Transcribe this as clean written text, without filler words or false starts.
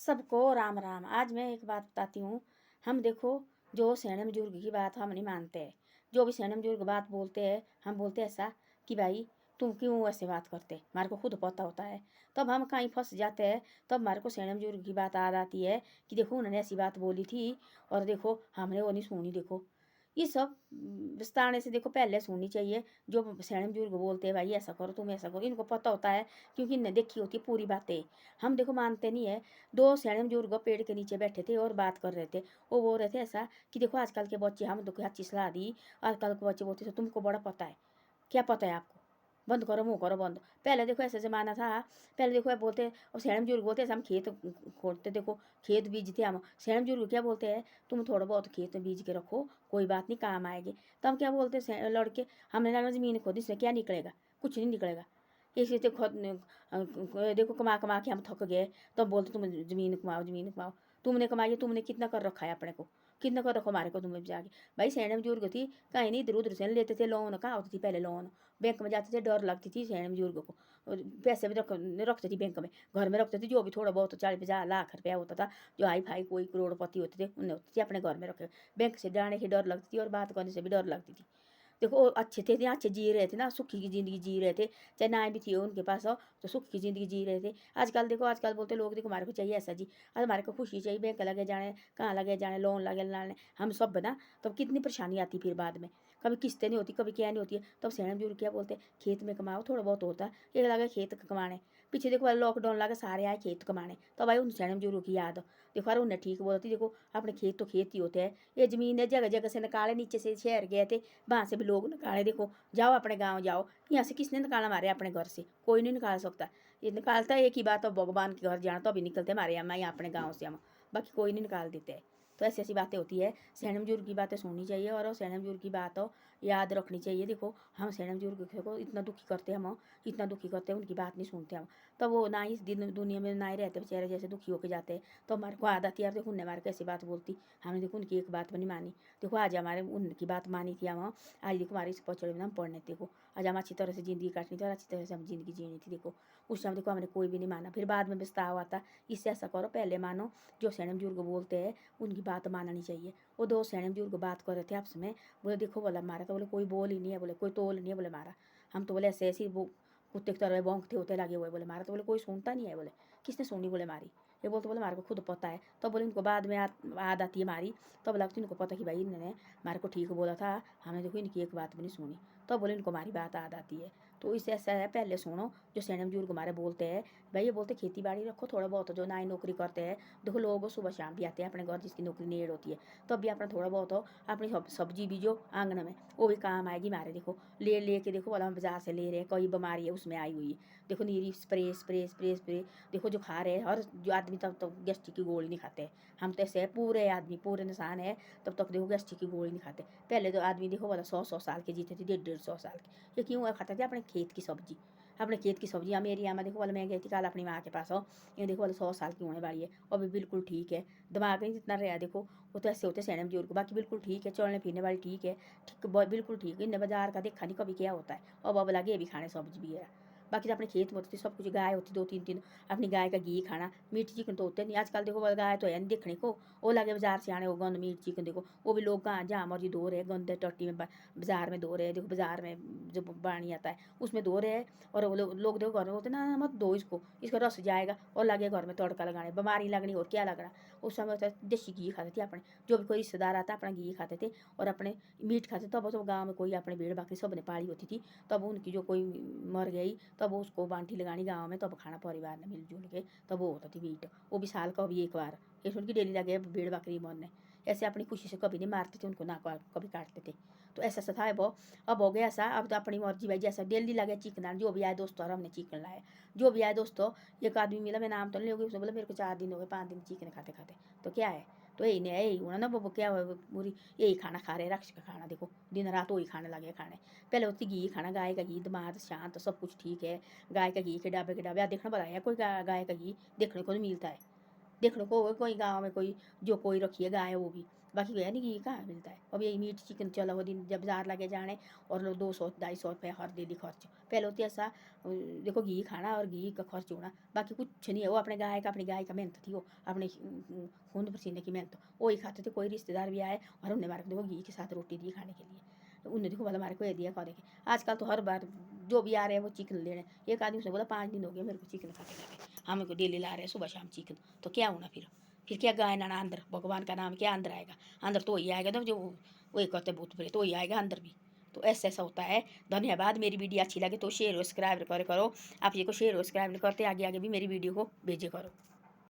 सबको राम राम। आज मैं एक बात बताती हूँ। हम देखो, जो सैने बुजुर्ग की बात हम नहीं मानते हैं। जो भी सैने बुजुर्ग बात बोलते हैं, हम बोलते हैं ऐसा कि भाई तुम क्यों ऐसे बात करते, हमारे को खुद पता होता है। तब हम कहीं फंस जाते हैं। तब हमारे को सैने बुजुर्ग की बात याद आती है कि देखो उन्होंने ऐसी बात बोली थी और देखो हमने वो नहीं सुनी। देखो ये सब विस्तार से देखो पहले सुननी चाहिए। जो सैने बुजुर्ग बोलते हैं भाई ऐसा करो, तुम ऐसा करो, इनको पता होता है क्योंकि इन्हें देखी होती है पूरी बातें। हम देखो मानते नहीं है। दो सैने बुजुर्ग पेड़ के नीचे बैठे थे और बात कर रहे थे। वो बोल रहे थे ऐसा कि देखो आजकल के बच्चे, हम देखो अच्छी सलाह दी। आजकल के बच्चे बोलते थे तुमको बड़ा पता है। क्या पता है आपको? बंद करो, मुंह करो बंद। पहले देखो ऐसा जमाना था। पहले देखो बोलते, और सैने बुजुर्ग बोलते हम खेत खोदते, देखो खेत बीजते हम। सैने बुजुर्ग क्या बोलते हैं, तुम थोड़ा बहुत खेत में बीज के रखो, कोई बात नहीं, काम आएगी। तब क्या बोलते लड़के, हमने ना जमीन खोदी, इसमें क्या निकलेगा? कुछ नहीं निकलेगा। इसी तो खुद देखो कमा कमा के हम थक गए। तब बोलते तुम जमीन कमाओ, जमीन कमाओ। तुमने कमाई है, तुमने कितना कर रखा है अपने को? कितना कर रखो हमारे को तुमने जाके? भाई सैने बुजुर्ग थी, कहीं नहीं इधर उधर से लेते थे लोन। कहाँ होती थी पहले लोन? बैंक में जाते थे, डर लगती थी सैने बुजुर्ग को। और पैसे भी रखते थे बैंक में, घर में रखते थे। जो भी थोड़ा बहुत 40-50 लाख रुपया होता था, जो हाई फाई कोई करोड़पति होते थे, उन्हें होते थे अपने घर में रखे। बैंक से जाने की डर लगती थी और बात करने से भी डर लगती थी। देखो वो अच्छे थे, अच्छे जी रहे थे ना, सुखी की ज़िंदगी जी रहे थे। चाहे ना भी थी उनके पास हो तो सुख की ज़िंदगी जी रहे थे। आजकल देखो, आजकल बोलते लोग, देखो हमारे को चाहिए ऐसा जी, आज हमारे को खुशी चाहिए, बैंक लगे जाने, कहाँ लगे जाने, लोन लगे लाने, हम सब ना। तब कितनी परेशानी आती फिर बाद में। कभी किस्तें नहीं होती, कभी क्या नहीं होती है। तब सैने बुजुर्ग क्या बोलते, खेत में कमाओ, थोड़ा बहुत होता है, ये लगे खेत कमाने। पीछे देखो लॉकडाउन लगा, सारे आए खेत कमाने। तो भाई उन सैने बुजुर्ग की याद देखो, अरे उन्हें ठीक बोलती। देखो अपने खेत तो खेत ही होते हैं। ये ज़मीन है, जगह जगह से निकाले, नीचे से शहर गए थे, वहाँ से भी लोग निकाले। देखो जाओ अपने गाँव जाओ, यहाँ से किसने निकाला हमारे अपने घर से? कोई नहीं निकाल सकता। ये निकालता है एक ही बात, और भगवान के घर जाना तो अभी निकलते हमारे यहाँ अपने गाँव से हम, बाकी कोई नहीं निकाल देते है। तो ऐसी ऐसी बातें होती है। सैने बुजुर्ग की बातें सुननी चाहिए और सैने बुजुर्ग की बात हो याद रखनी चाहिए। देखो हम सैने बुजुर्ग को इतना दुखी करते हैं, हम इतना दुखी करते हैं, उनकी बात नहीं सुनते हम। तो वो ना इस दिन दुनिया में ना ही रहते बेचारे, जैसे दुखी होके जाते हैं। तो हमारे को आदत यार, देखो उनने हमारे कैसी बात बोलती, हमने देखो उनकी एक बात भी नहीं मानी। देखो आज हमारे उनकी बात मानी थी हम, आज देखो हमारे इस पचड़े में हम पढ़ने। देखो आज हम अच्छी तरह से ज़िंदगी काटनी थी और अच्छी तरह से हम ज़िंदगी जीनी थी। देखो उस टाइम देखो हमने कोई भी नहीं माना, फिर बाद में पछतावा आता। इससे ऐसा करो, पहले मानो। जो सैने बुजुर्ग बोलते हैं उनकी बात माननी चाहिए। वो दो सैने बुजुर्ग बात कर रहे थे आपस में। बोले देखो बोला मारा तो, बोले कोई बोल ही नहीं है, बोले कोई तोल नहीं है, बोले मारा। हम तो बोले ऐसे ऐसे वो कुत्ते की तरह भौंकते होते लगे हुए, बोले मारा तो, बोले कोई सुनता नहीं है, बोले किसने सुनी, बोले मारी। ये बोलते, बोले हमारे को खुद पता है। तो बोले इनको बाद में याद आती है हमारी। तब लगती इनको पता कि भाई इन्होंने हमारे को ठीक बोला था, हमने देखो इनकी एक बात भी नहीं सुनी। तो बोले इनको हमारी बात याद आती है। तो इससे ऐसा है, पहले सुनो जो सैने बुजुर्ग हमारे बोलते हैं। भाई ये बोलते खेती बाड़ी रखो थोड़ा बहुत, जो ना ही नौकरी करते हैं। देखो लोग सुबह शाम भी आते हैं अपने घर, जिसकी नौकरी नेड़ होती है। तो भी अपना थोड़ा बहुत हो, अपनी सब्जी बीजो आंगन में, वो भी काम आएगी हमारे। देखो ले के देखो वाला हम बाजार से ले रहे हैं, कोई बीमारी है उसमें आई हुई है। देखो NEERI spray spray spray spray, देखो जो खा रहे हैं हर जो आदमी, तब तो गैस्ट्रिक की गोली नहीं खाते। हम तो ऐसे है, पूरे आदमी पूरे इंसान है, तब तक देखो गैस्ट्रिक की गोली नहीं खाते। पहले तो आदमी देखो वाला 100-100 साल के जीते थे, 150-150 साल के। ये क्यों खाते थे? अपने खेत की सब्जी, अपने खेत की सब्जी। हम एरिया में देखो वाला, मैं गई थी कल अपनी माँ के पास हो, ये देखो वाला 100 साल की होने वाली है और भी बिल्कुल ठीक है। दिमाग नहीं जितना रहा देखो। वो तो ऐसे होते सैने बुजुर्ग, बाकी बिल्कुल ठीक है, चलने फिरने वाली ठीक है, ठीक बिल्कुल ठीक है। इन्हें बाजार का देखा नहीं कभी क्या होता है, और अब लगे भी खाने सब्जी भी है। बाकी तो अपने खेत में होती थी सब कुछ, गाय होती 2-3 अपनी गाय का घी खाना। मीट चिकन तो होते नहीं आजकल, देखो गाय तो है नहीं देखने को। वो लगे बाजार से आने वो गंद मीट चिकन, देखो वो भी लोग कहाँ जहाँ मर्जी धो रहे, गंदे टट्टी में बाजार में धो रहे। देखो बाजार में जो पानी आता है उसमें धो रहे हैं। और वो लोग देखो घर में बोलते ना मत धो इसको, इसका रस जाएगा, और लगे घर में तड़का लगाने, बीमारी लगनी और क्या लगना। उस समय होता है देसी घी खाते थे अपने, जो भी कोई रिश्तेदार आता अपना घी खाते थे और अपने मीट खाते। तब तो गाँव में कोई अपने भेड़ बकरी सब ने पाली होती थी। तब उनकी जो कोई मर गई, तब उसको बांटी लगानी गाँव में, तब खाना परिवार ने मिलजुल के, तब वो होता थी मीट। वो भी साल का भी एक बार, ये सुन की डेली लगे भेड़ बकरी मरने। ऐसे अपनी खुशी से कभी नहीं मारते थे उनको, ना कभी काटते थे। तो ऐसा सा था वो। अब हो गया ऐसा, अब तो अपनी मर्जी भाई, जैसा डेली लगे चिकन, जो भी आए दोस्तों, और हमने चिकन लाया। जो भी आए दोस्तों, एक आदमी मिला, मैं नाम तो नहीं लोगी, उसने बोला मेरे को 4 दिन हो गए, 5 दिन चिकन खाते खाते। तो क्या है? तो यही नहीं यही होना ना बबू, क्या हुआ पूरी यही खाना खा रहे, रक्ष का खाना। देखो दिन रात वही खाने लगे खाने। पहले होती घी खाना, गाय का घी, दिमाग शांत, सब कुछ ठीक है। गाय का घी के डाबे देखना बताया कोई गाय का घी देखने को नहीं मिलता है। देखने को कोई गाँव में कोई जो कोई रखी है गाय, वो भी बाकी गया नहीं, घी कहाँ मिलता है। अब यही मीट चिकन चलो वो दिन जब बाजार लगे जाने और लोग 200-250 हर डेली खर्च। पहले होती ऐसा देखो घी खाना और घी का खर्च होना, बाकी कुछ नहीं है। वो अपनी गाय का मेहनत थी, वो अपने खून पसीने की मेहनत, वो ही खाते थे। कोई रिश्तेदार भी आए और हमने हमारे को देखो घी के साथ रोटी दी खाने के लिए, तो उन्हें देखो बोला हमारे को ये दिया करेंगे। आजकल तो हर बार जो भी आ रहे हैं वो चिकन ले रहे हैं। एक आदमी से बोला 5 दिन हो गए मेरे को चिकन खाते खाते, हम को डेली ला रहे हैं सुबह शाम चिकन, तो क्या होना फिर क्या गाय ना अंदर, भगवान का नाम क्या अंदर आएगा? अंदर तो वही आएगा ना जो वही कहते भूत प्रेत, तो वही आएगा अंदर भी। तो ऐसा होता है। धन्यवाद। मेरी वीडियो अच्छी लगे तो शेयर और सब्सक्राइब करो। आप ये को शेयर और सब्सक्राइब करते आगे आगे भी मेरी वीडियो को भेजे करो।